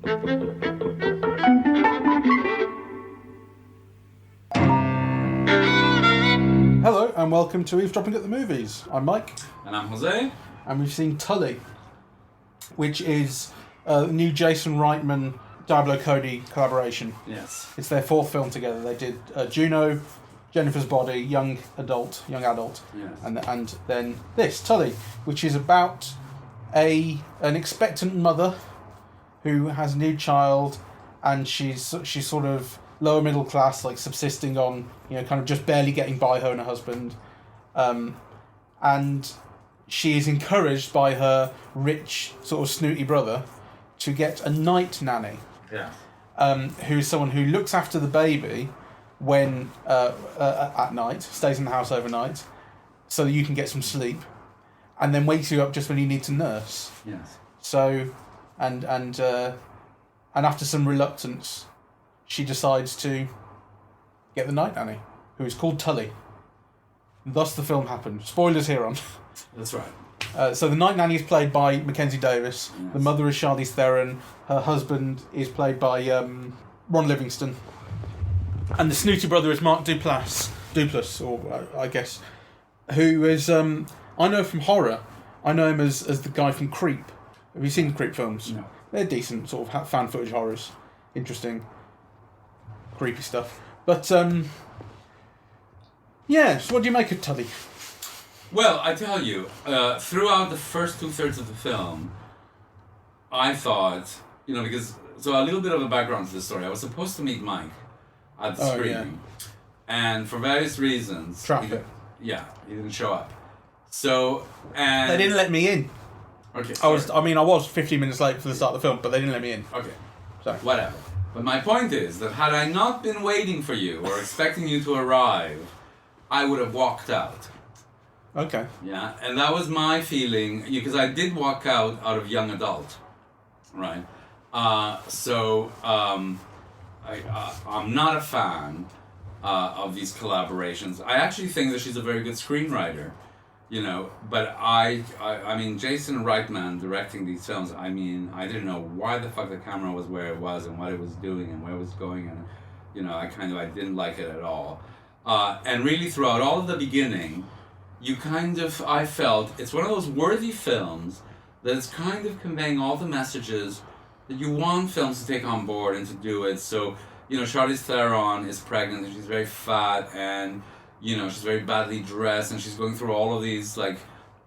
Hello and welcome to Eavesdropping at the Movies. I'm Mike. And I'm José. And we've seen Tully, which is a new Jason Reitman Diablo Cody collaboration. Yes. It's their fourth film together. They did Juno, Jennifer's Body, Young Adult, yes. and then this, Tully, which is about an expectant mother who has a new child, and she's sort of lower middle class, like subsisting on, kind of just barely getting by, her and her husband, and she is encouraged by her rich, sort of snooty brother to get a night nanny. Yeah. Who's someone who looks after the baby when at night, stays in the house overnight, so that you can get some sleep, and then wakes you up just when you need to nurse. Yes. So, and after some reluctance, she decides to get the night nanny, who is called Tully. Thus the film happened. Spoilers here on. That's right. So the night nanny is played by Mackenzie Davis. Yes. The mother is Charlize Theron. Her husband is played by Ron Livingston. And the snooty brother is Mark Duplass, or I guess, who is, I know from horror. I know him as the guy from Creep. Have you seen the Creep films? No. They're decent, sort of fan footage horrors. Interesting. Creepy stuff. But, yeah, so what do you make of Tully? Well, I tell you, throughout the first 2/3 of the film, I thought, because, so a little bit of a background to the story. I was supposed to meet Mike at the screening. Yeah. And for various reasons... Traffic. He didn't show up. So, and... They didn't let me in. Okay. I was 15 minutes late for the start of the film, but they didn't let me in. Okay. Sorry. Whatever. But my point is that had I not been waiting for you or expecting you to arrive, I would have walked out. Okay. Yeah, and that was my feeling, because I did walk out of Young Adult, right? I'm not a fan of these collaborations. I actually think that she's a very good screenwriter, but I mean, Jason Reitman directing these films, I didn't know why the fuck the camera was where it was and what it was doing and where it was going, and, I didn't like it at all. And really throughout all of the beginning, I felt it's one of those worthy films that is kind of conveying all the messages that you want films to take on board and to do it. So, Charlize Theron is pregnant and she's very fat and, she's very badly dressed and she's going through all of these,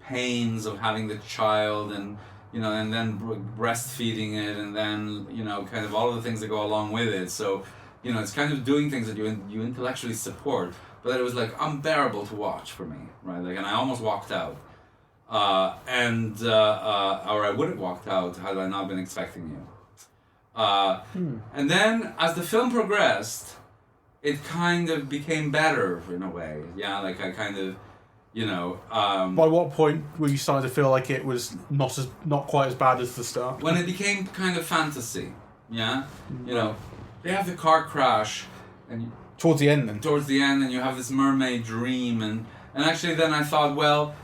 pains of having the child and, and then breastfeeding it and then, kind of all of the things that go along with it. So, it's kind of doing things that you intellectually support, but it was unbearable to watch for me, right? And I almost walked out, or I would have walked out had I not been expecting you. And then as the film progressed, it kind of became better in a way. Yeah, I kind of, By what point were you starting to feel like it was not quite as bad as the start? When it became kind of fantasy. Yeah, they have the car crash, and towards the end, and you have this mermaid dream, and actually then I thought, well,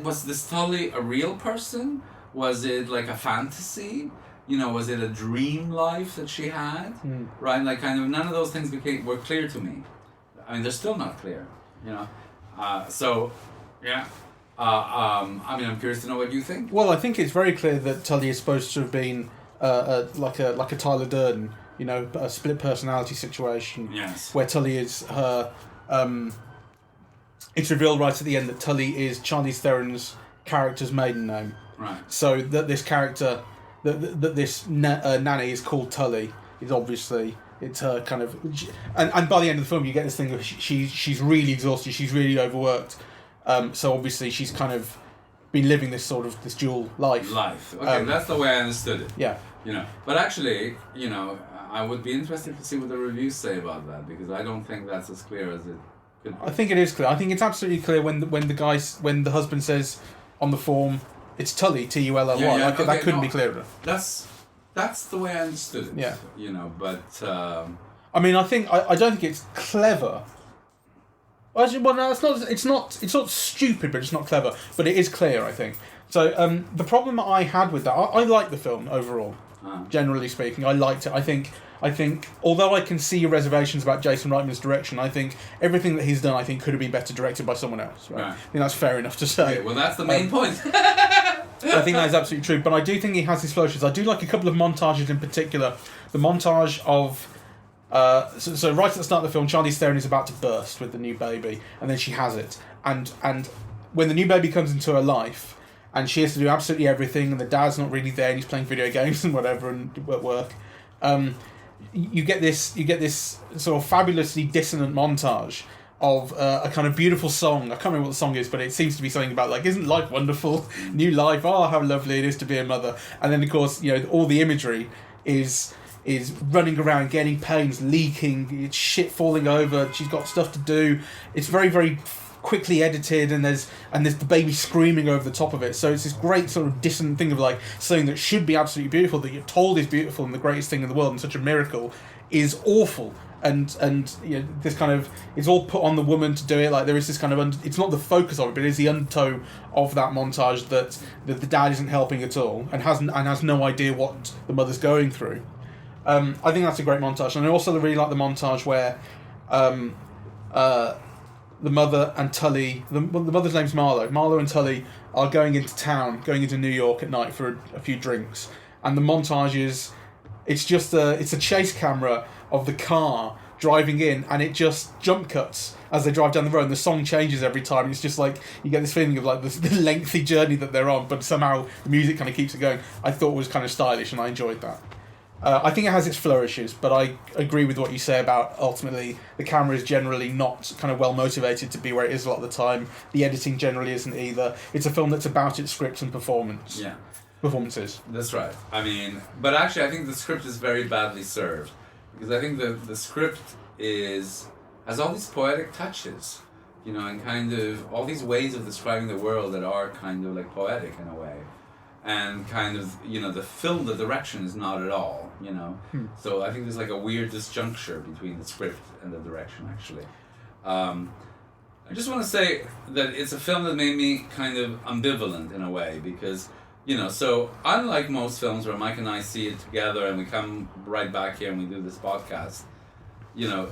was this Tully a real person? Was it a fantasy? Was it a dream life that she had? Right, none of those things were clear to me. They're still not clear. So, yeah. I'm curious to know what you think. Well, I think it's very clear that Tully is supposed to have been like a Tyler Durden. A split personality situation. Yes. Where Tully is her. It's revealed right at the end that Tully is Charlize Theron's character's maiden name. Right. So that this character, that this nanny is called Tully, is obviously it's her kind of. And by the end of the film, you get this thing of she's really exhausted, she's really overworked. So obviously she's kind of been living this dual life. Okay, that's the way I understood it. Yeah. But actually, I would be interested to see what the reviews say about that, because I don't think that's as clear as it could be. I think it is clear. I think it's absolutely clear when the husband says on the form, it's Tully, Tully. Yeah, that couldn't be clearer. That's the way I understood it. Yeah. But I don't think it's clever. Well, no, it's not stupid, but it's not clever. But it is clear, I think. So the problem that I had with that, I like the film overall. Generally speaking, I liked it. I think, although I can see your reservations about Jason Reitman's direction, I think everything that he's done, I think, could have been better directed by someone else. Right? I think that's fair enough to say. Okay, well, that's the main point. I think that is absolutely true. But I do think he has his flourishes. I do like a couple of montages in particular. The montage of... So right at the start of the film, Charlize Theron is about to burst with the new baby, and then she has it. And when the new baby comes into her life, and she has to do absolutely everything, and the dad's not really there, and he's playing video games and whatever, and at work... you get this sort of fabulously dissonant montage of a kind of beautiful song. I can't remember what the song is, but it seems to be something about, like, isn't life wonderful? New life, oh, how lovely it is to be a mother. And then, of course, all the imagery is running around, getting pains, leaking, it's shit falling over, she's got stuff to do. It's very, very quickly edited, and there's the baby screaming over the top of it. So it's this great sort of dissonant thing of, like, something that should be absolutely beautiful, that you're told is beautiful and the greatest thing in the world and such a miracle, is awful. And this kind of, it's all put on the woman to do it. Like, there is this kind of it's not the focus of it, but it is the undertow of that montage that the dad isn't helping at all and has no idea what the mother's going through. I think that's a great montage, and I also really like the montage where the mother and Tully, the mother's name's Marlo. Marlo and Tully are going into New York at night for a few drinks, and the montage is, it's a chase camera of the car driving in, and it just jump cuts as they drive down the road, and the song changes every time. It's just like, you get this feeling of, like, the lengthy journey that they're on, but somehow the music kind of keeps it going. I thought it was kind of stylish, and I enjoyed that. I think it has its flourishes, but I agree with what you say about, ultimately, the camera is generally not kind of well motivated to be where it is a lot of the time. The editing generally isn't either. It's a film that's about its script and performance. Yeah. Performances. That's right. I mean, but actually I think the script is very badly served, because I think the script has all these poetic touches, and kind of all these ways of describing the world that are kind of, like, poetic in a way. And kind of, the direction is not at all, So I think there's, like, a weird disjuncture between the script and the direction, actually. I just want to say that it's a film that made me kind of ambivalent in a way, because, so unlike most films where Mike and I see it together and we come right back here and we do this podcast,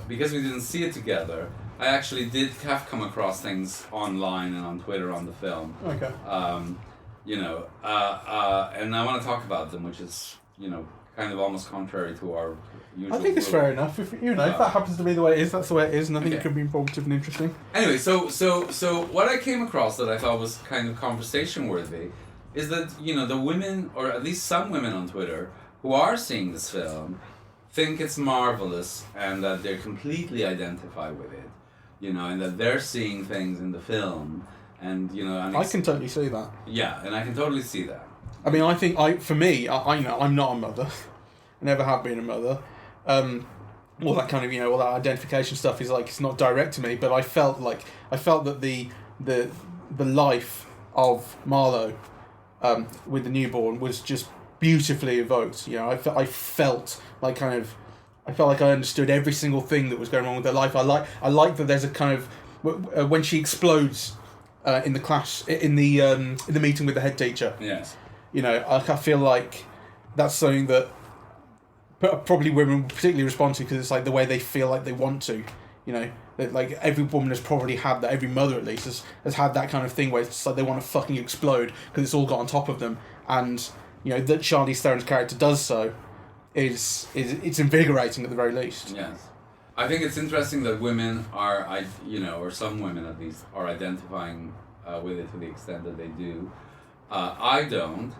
because we didn't see it together, I actually did have come across things online and on Twitter on the film. Okay. And I want to talk about them, which is, kind of almost contrary to our usual. I think it's fair enough. If that happens to be the way it is, that's the way it is, and I think it could be informative and interesting. Anyway, so what I came across that I thought was kind of conversation worthy is that, the women, or at least some women on Twitter, who are seeing this film, think it's marvelous and that they're completely identified with it, and that they're seeing things in the film. And I can totally see that. Yeah, and I can totally see that. I mean, I think I'm not a mother. I never have been a mother. All that kind of all that identification stuff is, like, it's not direct to me. But I felt that the life of Marlo with the newborn was just beautifully evoked. I felt like I understood every single thing that was going on with their life. I like that there's a kind of when she explodes. In the class, in the meeting with the head teacher. Yes. I feel like that's something that probably women particularly respond to, because it's like the way they feel like they want to. That, like, every woman has probably had that. Every mother, at least, has had that kind of thing where it's like they want to fucking explode because it's all got on top of them. And that Charlize Theron's character does so is it's invigorating at the very least. Yes. I think it's interesting that women are, or some women at least, are identifying with it to the extent that they do. I don't,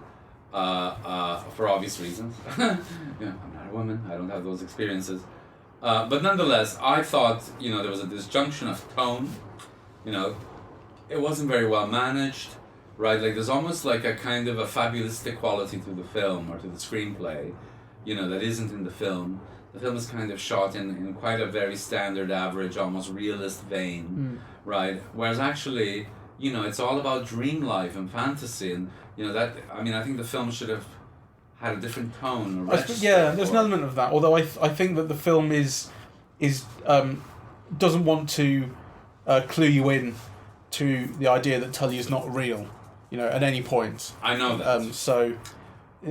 for obvious reasons. I'm not a woman. I don't have those experiences. But nonetheless, I thought, there was a disjunction of tone. It wasn't very well managed, right? Like, there's almost like a kind of a fabulistic quality to the film or to the screenplay, that isn't in the film. The film is kind of shot in quite a very standard, average, almost realist vein, right? Whereas actually, it's all about dream life and fantasy, and I think the film should have had a different tone. There's an element of that. Although I think that the film doesn't want to clue you in to the idea that Tully is not real, at any point. I know that.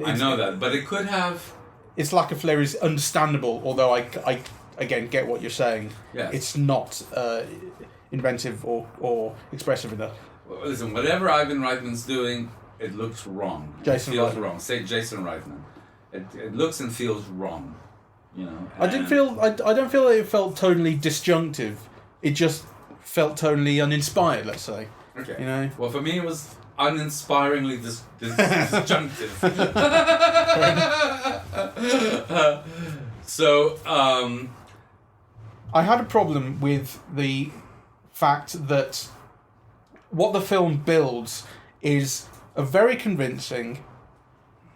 I know that, but it could have... Its lack of flair is understandable, although I again, get what you're saying. Yes. It's not inventive or expressive enough. Well, listen, whatever Ivan Reitman's doing, it looks wrong. Jason it feels Reitman. wrong. Say Jason Reitman. It looks and feels wrong. You know. I don't feel that it felt tonally disjunctive. It just felt tonally uninspired. Let's say. Okay. You know. Well, for me, it was uninspiringly disjunctive. So. I had a problem with the fact that what the film builds is a very convincing,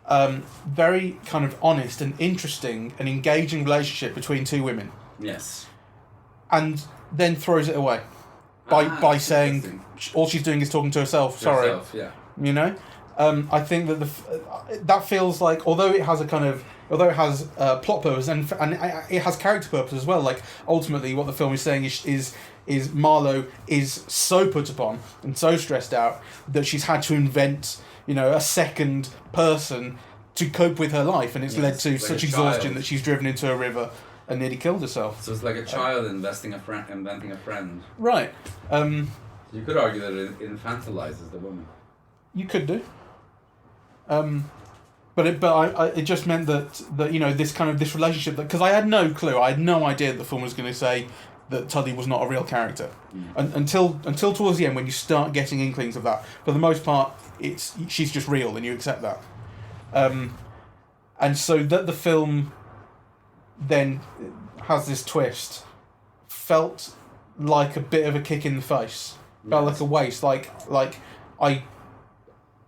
very kind of honest and interesting and engaging relationship between two women, Yes. and then throws it away by saying all she's doing is talking to herself. Sorry, Herself, yeah. you know. I think that that feels like, although it has plot purpose and it has character purpose as well. Like ultimately, what the film is saying is Marlowe is so put upon and so stressed out that she's had to invent, a second person to cope with her life, and it's led to like such a exhaustion child. that she's driven into a river and nearly killed herself. So it's like a child inventing a friend. Right. You could argue that it infantilizes the woman. You could do. But it just meant that this relationship, because I had no clue, I had no idea that the film was going to say that Tully was not a real character, until towards the end when you start getting inklings of that. For the most part, she's just real and you accept that, and so that the film then has this twist felt like a bit of a kick in the face. Felt like a waste. Like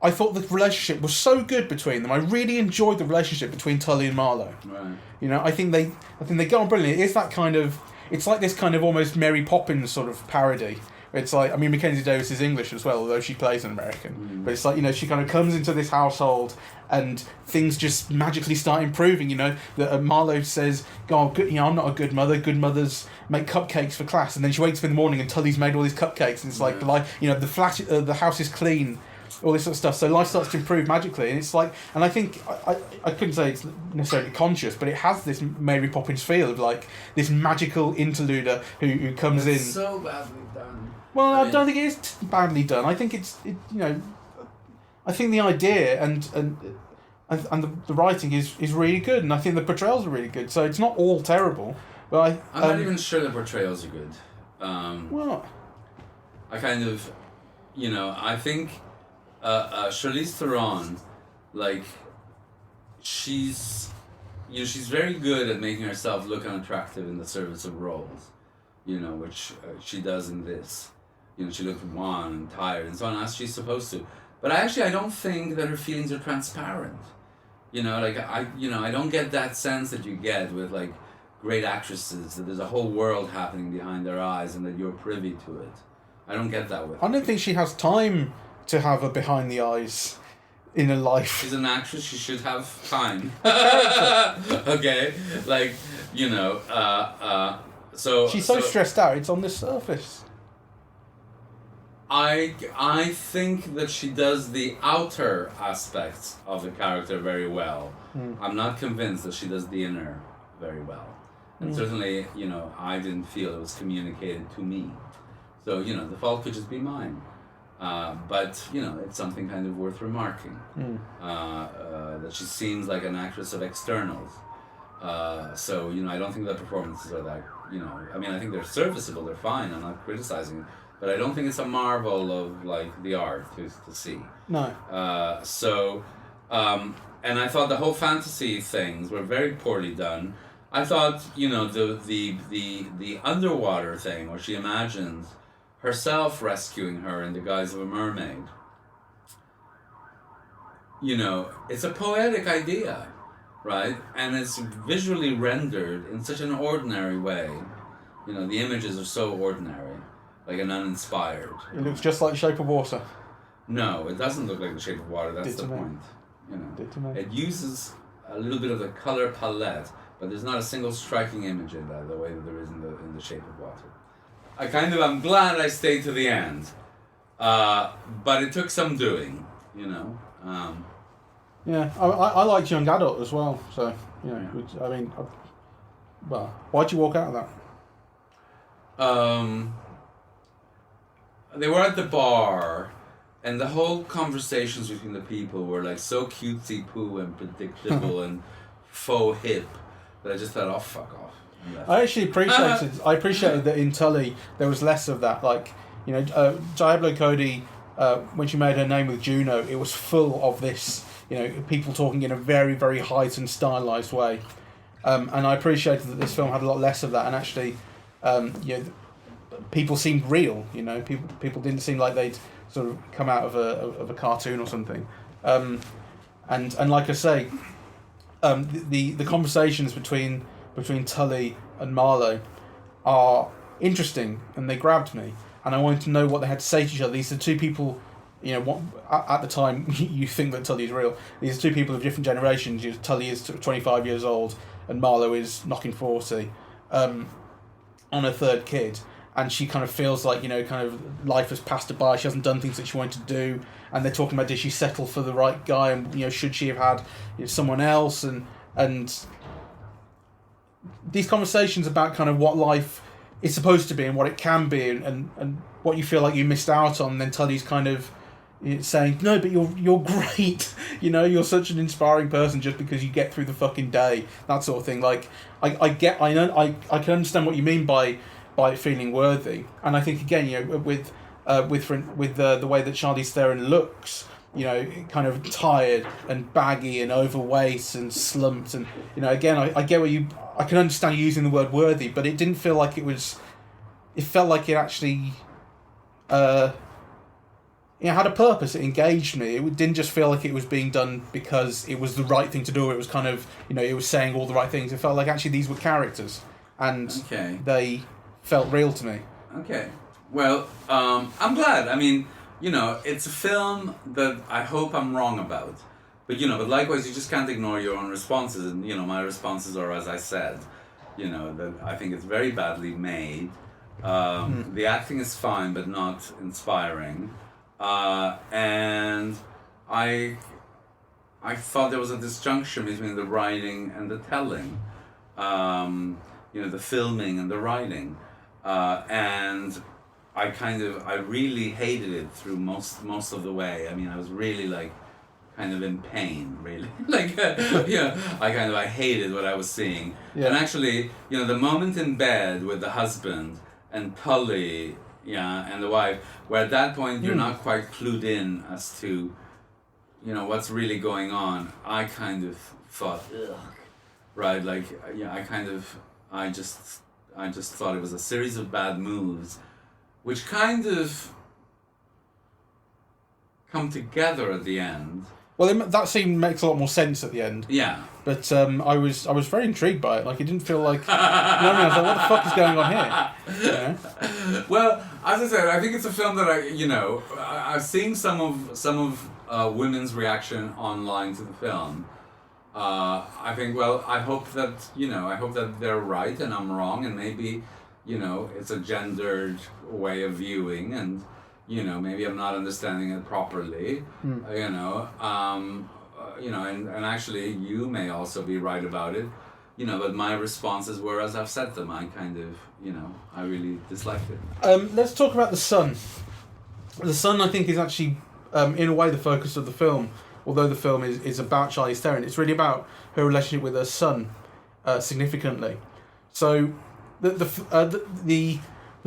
I thought the relationship was so good between them. I really enjoyed the relationship between Tully and Marlowe. Right. I think they get on brilliantly. It's like this kind of almost Mary Poppins sort of parody. It's like, Mackenzie Davis is English as well, although she plays an American. But it's like, she kind of comes into this household and things just magically start improving. That Marlowe says, "God, I'm not a good mother. Good mothers make cupcakes for class." And then she wakes up in the morning and Tully's made all these cupcakes. And it's like, the house is clean. All this sort of stuff. So life starts to improve magically, and it's like, and I think I couldn't say it's necessarily conscious, but it has this Mary Poppins feel of like this magical interluder who comes in. So badly done. Well, I don't think it is badly done. I think I think the idea and the writing is really good, and I think the portrayals are really good. So it's not all terrible, but I'm not even sure the portrayals are good. What? I kind of, I think. Charlize Theron, she's very good at making herself look unattractive in the service of roles, which she does in this. She looks wan and tired and so on, as she's supposed to. But I don't think that her feelings are transparent. I don't get that sense that you get with great actresses, that there's a whole world happening behind their eyes and that you're privy to it. I don't get that with her. I don't think she has time to have a behind the eyes in her life. She's an actress, she should have time. Okay? So... She's so stressed out, it's on the surface. I think that she does the outer aspects of the character very well. I'm not convinced that she does the inner very well. And certainly, I didn't feel it was communicated to me. So, the fault could just be mine. But it's something kind of worth remarking, that she seems like an actress of externals. So I don't think that performances are that, I think they're serviceable, they're fine, I'm not criticizing it, but I don't think it's a marvel of the art to see. No. And I thought the whole fantasy things were very poorly done. I thought, the underwater thing where she imagines herself rescuing her in the guise of a mermaid. It's a poetic idea, right? And it's visually rendered in such an ordinary way. The images are so ordinary, and uninspired. It looks just like Shape of Water. No, it doesn't look like The Shape of Water, that's the point. It uses a little bit of the color palette, but there's not a single striking image in that, the way that there is in the Shape of Water. I'm glad I stayed to the end. But it took some doing, Yeah, Yeah, I liked Young Adult as well. So I mean, well, why'd you walk out of that? They were at the bar, and the whole conversations between the people were like so cutesy poo and predictable and faux hip that I just thought, oh, fuck off. I actually appreciated that in Tully there was less of that. Like, Diablo Cody, when she made her name with Juno, it was full of this, people talking in a very, very heightened, stylised way. And I appreciated that this film had a lot less of that, and actually, people seemed real. People didn't seem like they'd sort of come out of a cartoon or something. And like I say, the conversations between Tully and Marlowe are interesting, and they grabbed me, and I wanted to know what they had to say to each other. These are two people, at the time you think that Tully is real. These are two people of different generations. Tully is 25 years old, and Marlowe is knocking 40, on her third kid, and she kind of feels like, kind of life has passed her by. She hasn't done things that she wanted to do, and they're talking about, did she settle for the right guy, and should she have had someone else, and these conversations about kind of what life is supposed to be and what it can be, and what you feel like you missed out on. And then Tully's kind of saying, no, but you're great, you're such an inspiring person just because you get through the fucking day, that sort of thing. Like, I can understand what you mean by feeling worthy, and I think again, with the way that Charlize Theron looks, kind of tired and baggy and overweight and slumped, and again, I get I can understand you using the word worthy, but it didn't feel like it was. It felt like it actually, had a purpose. It engaged me. It didn't just feel like it was being done because it was the right thing to do. It was kind of, it was saying all the right things. It felt like actually these were characters, and they felt real to me. Okay. Well, I'm glad. I mean, it's a film that I hope I'm wrong about. But, but likewise, you just can't ignore your own responses. And, my responses are, as I said, that I think it's very badly made. The acting is fine, but not inspiring. And I thought there was a disjunction between the writing and the telling. The filming and the writing. And I really hated it through most of the way. I mean, I was really kind of in pain, really. I hated what I was seeing. Yeah. And actually, the moment in bed with the husband and Tully, and the wife, where at that point you're not quite clued in as to, what's really going on, I kind of thought, ugh, right? I just thought it was a series of bad moves, which kind of come together at the end. Well, that scene makes a lot more sense at the end. Yeah. But I was very intrigued by it. Like, it didn't feel like... I was like, what the fuck is going on here? Well, as I said, I think it's a film that I've seen some of women's reaction online to the film. I think, I hope that they're right and I'm wrong, and maybe, it's a gendered way of viewing, and, maybe I'm not understanding it properly, and actually you may also be right about it, but my responses were as I've said them. I kind of, I really disliked it. Let's talk about the son. The son, I think, is actually, in a way, the focus of the film. Although the film is about Charlize Theron, it's really about her relationship with her son, significantly. So, the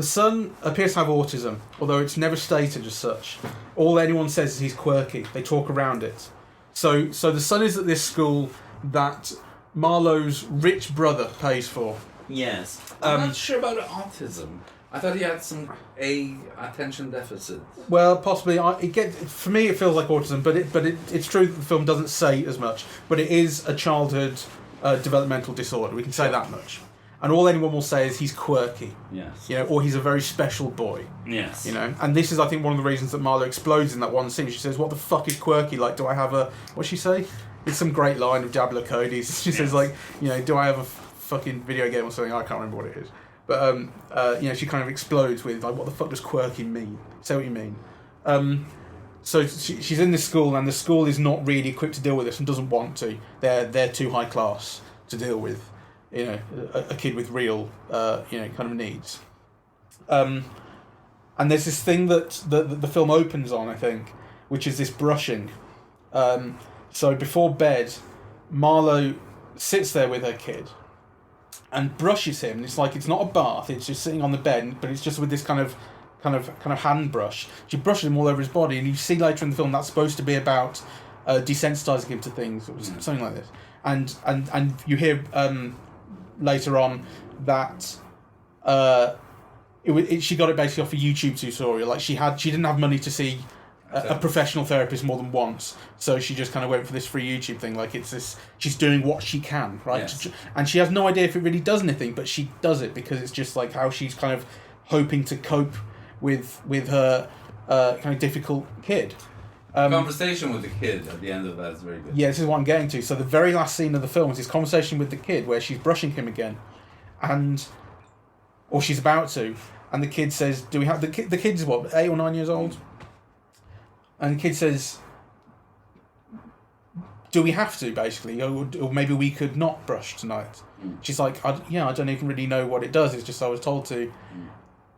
son appears to have autism, although it's never stated as such. All anyone says is he's quirky. They talk around it. So the son is at this school that Marlowe's rich brother pays for. Yes. I'm not sure about autism. I thought he had some attention deficit. Well, possibly. For me, it feels like autism, but it's true that the film doesn't say as much. But it is a childhood developmental disorder. We can say that much. And all anyone will say is he's quirky. Yes. Or he's a very special boy. Yes. And this is, I think, one of the reasons that Marlowe explodes in that one scene. She says, "What the fuck is quirky? Like, do I have a..." What's she say? It's some great line of Diablo Cody. She says, do I have a fucking video game or something? I can't remember what it is. But, she kind of explodes with, like, what the fuck does quirky mean? Say what you mean. So she's in this school, and the school is not really equipped to deal with this and doesn't want to. They're too high class to deal with, a kid with real, kind of needs. And there's this thing that the film opens on, I think, which is this brushing. So before bed, Marlowe sits there with her kid and brushes him. And it's like, it's not a bath, it's just sitting on the bed, but it's just with this kind of hand brush. She brushes him all over his body, and you see later in the film that's supposed to be about desensitizing him to things, or something like this. And you hear later on that she got it basically off a YouTube tutorial. Like she didn't have money to see a professional therapist more than once, so she just kind of went for this free YouTube thing. Like it's this, she's doing what she can, right? Yes. And she has no idea if it really does anything, but she does it because it's just like how she's kind of hoping to cope with her kind of difficult kid. Conversation with the kid at the end of that is very good. Yeah, this is what I'm getting to. So the very last scene of the film is this conversation with the kid where she's brushing him again, or she's about to, and the kid says, "Do we have the kid? The kid's what, 8 or 9 years old?" And the kid says, "Do we have to, basically, or maybe we could not brush tonight?" She's like, I don't even really know what it does. It's just I was told to."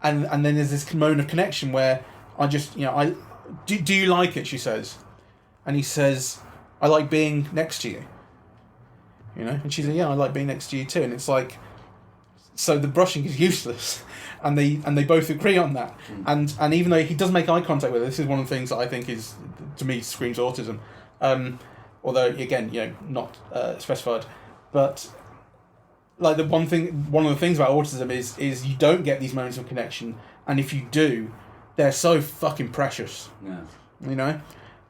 And then there's this moment of connection where I just, do you like it? She says, and he says, "I like being next to you." And she's like, "Yeah, I like being next to you too." And it's like, so the brushing is useless, and they both agree on that. And even though he does make eye contact with her, this is one of the things that I think is, to me, screams autism. Although again, not specified, but. Like one of the things about autism is you don't get these moments of connection, and if you do, they're so fucking precious. Yeah.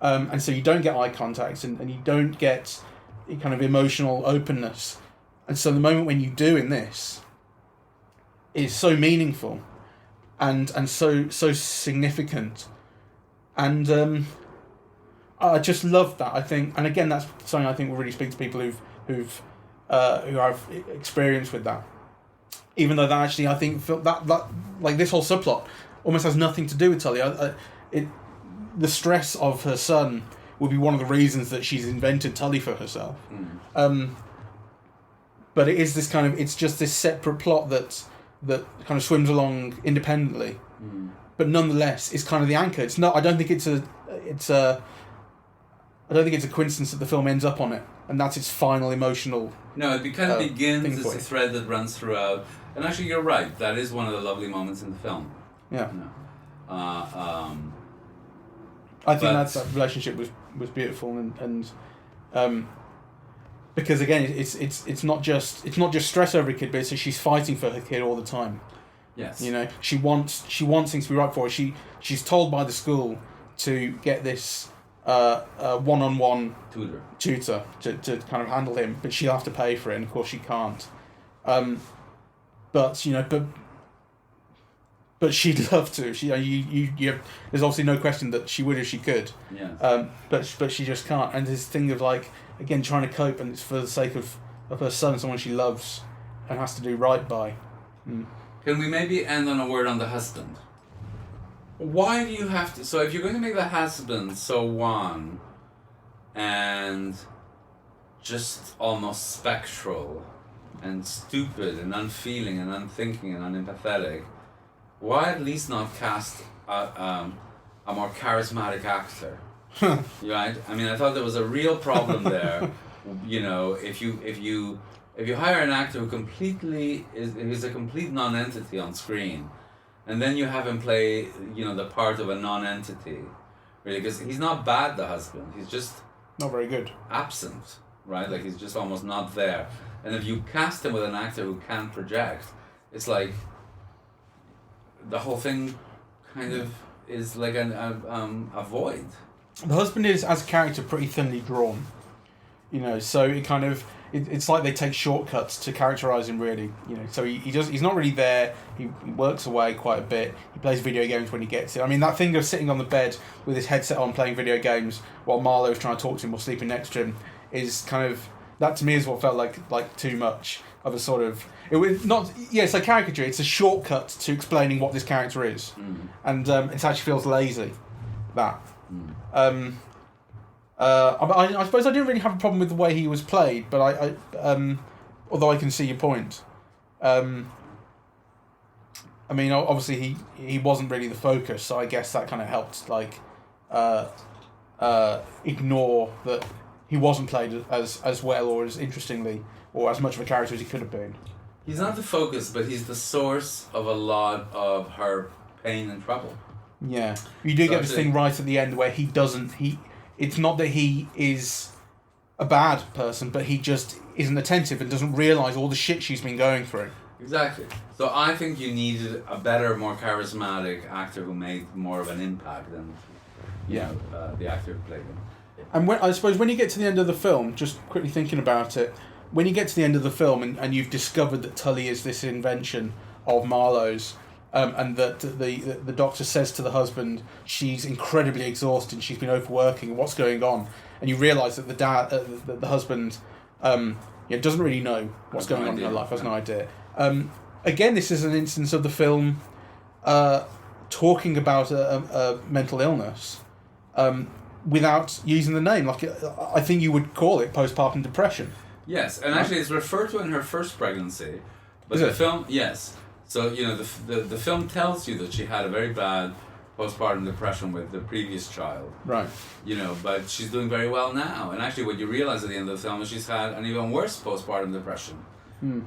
And so you don't get eye contact, and you don't get kind of emotional openness, and so the moment when you do in this is so meaningful, and so significant, and I just love that. I think, and again, that's something I think will really speak to people who have experience with that. Even though that actually, I think that like this whole subplot almost has nothing to do with Tully. The stress of her son will be one of the reasons that she's invented Tully for herself. But it is this kind of, it's just this separate plot that kind of swims along independently, but nonetheless is kind of the anchor. It's not. I don't think it's a coincidence that the film ends up on it, and that's its final emotional. No, it kind of begins as a thread that runs throughout. And actually, you're right. That is one of the lovely moments in the film. Yeah. I think that relationship was beautiful, and because again, it's not just stress over a kid, but it's she's fighting for her kid all the time. Yes. She wants things to be right for her. She's told by the school to get this one-on-one tutor to kind of handle him, but she'll have to pay for it, and of course she can't. But she'd love to. There's obviously no question that she would if she could. Yeah. But she just can't. And this thing of like, again, trying to cope, and it's for the sake of her son, someone she loves and has to do right by. Can we maybe end on a word on the husband? Why do you have to... So if you're going to make the husband so wan and just almost spectral and stupid and unfeeling and unthinking and unempathetic, why at least not cast a more charismatic actor? Right? I mean, I thought there was a real problem there. If you hire an actor who completely is a complete non-entity on screen, and then you have him play, the part of a non-entity, really, because he's not bad, the husband. He's just not very good. Absent, right? Like he's just almost not there. And if you cast him with an actor who can't project, it's like the whole thing kind of is like a void. The husband is, as a character, pretty thinly drawn. So it kind of it's like they take shortcuts to characterize him, really. So he's not really there. He works away quite a bit. He plays video games when he gets it. I mean, that thing of sitting on the bed with his headset on playing video games while Marlowe's trying to talk to him or sleeping next to him is kind of, that to me is what felt like too much of a sort of, it was not, it's a caricature. It's a shortcut to explaining what this character is, and it actually feels lazy. That I suppose I didn't really have a problem with the way he was played, but although I can see your point. I mean, obviously he wasn't really the focus, so I guess that kind of helped, like, ignore that he wasn't played as well or as interestingly or as much of a character as he could have been. He's not the focus, but he's the source of a lot of her pain and trouble. Yeah, you do get this thing right at the end where he doesn't. It's not that he is a bad person, but he just isn't attentive and doesn't realise all the shit she's been going through. Exactly. So I think you needed a better, more charismatic actor who made more of an impact than the actor who played him. And I suppose when you get to the end of the film, just quickly thinking about it, when you get to the end of the film and you've discovered that Tully is this invention of Marlowe's, and that the doctor says to the husband she's incredibly exhausted, she's been overworking, what's going on, and you realise that the husband doesn't really know what's going on in her life, has no idea. Again, this is an instance of the film talking about a mental illness without using the name. Like, I think you would call it postpartum depression. Yes, and actually it's referred to in her first pregnancy. But the film, yes. So, the film tells you that she had a very bad postpartum depression with the previous child. Right. But she's doing very well now. And actually what you realise at the end of the film is she's had an even worse postpartum depression.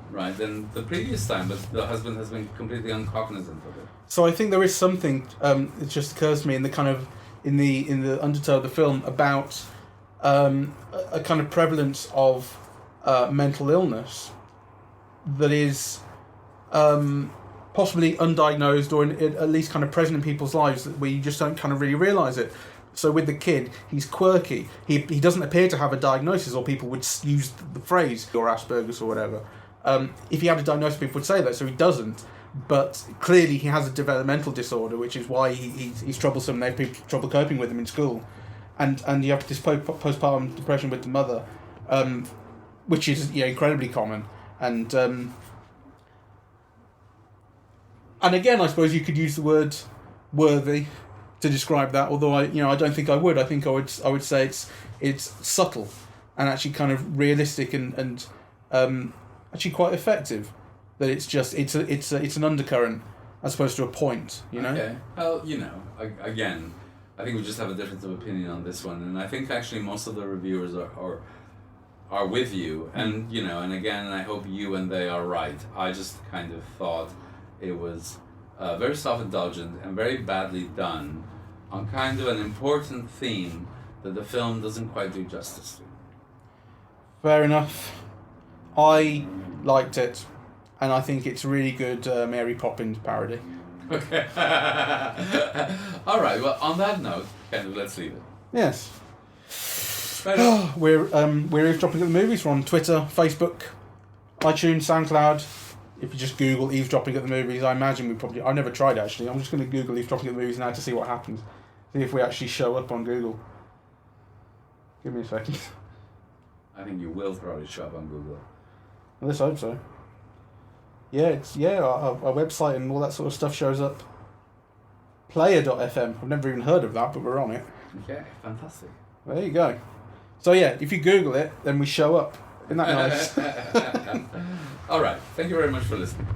Right, than the previous time, but the husband has been completely uncognizant of it. So I think there is something, it just occurs to me in the kind of, in the undertow of the film about a kind of prevalence of mental illness that is possibly undiagnosed or at least kind of present in people's lives where you just don't kind of really realise it. So with the kid, he's quirky. He doesn't appear to have a diagnosis, or people would use the phrase, or Asperger's or whatever. If he had a diagnosis, people would say that, so he doesn't. But clearly he has a developmental disorder, which is why he's troublesome. They have people trouble coping with him in school. And you have this postpartum depression with the mother, which is incredibly common. And again, I suppose you could use the word worthy to describe that, although I don't think I would. I think I would say it's subtle and actually kind of realistic and actually quite effective. That it's just it's an undercurrent as opposed to a point. Okay. Well, again, I think we just have a difference of opinion on this one, and I think actually most of the reviewers are with you, and and again, I hope you and they are right. I just kind of thought it was very self-indulgent and very badly done on kind of an important theme that the film doesn't quite do justice to. Fair enough. I liked it, and I think it's a really good Mary Poppins parody. Okay. All right. Well, on that note, kind of let's leave it. Yes. Right. We're eavesdropping at the movies. We're on Twitter, Facebook, iTunes, SoundCloud. If you just Google eavesdropping at the movies, I imagine I've never tried actually. I'm just going to Google eavesdropping at the movies now to see what happens. See if we actually show up on Google. Give me a second. I think you will probably show up on Google. Let's hope so. Yeah, our website and all that sort of stuff shows up. Player.fm. I've never even heard of that, but we're on it. Okay, fantastic. There you go. So yeah, if you Google it, then we show up. Isn't that nice? All right. Thank you very much for listening.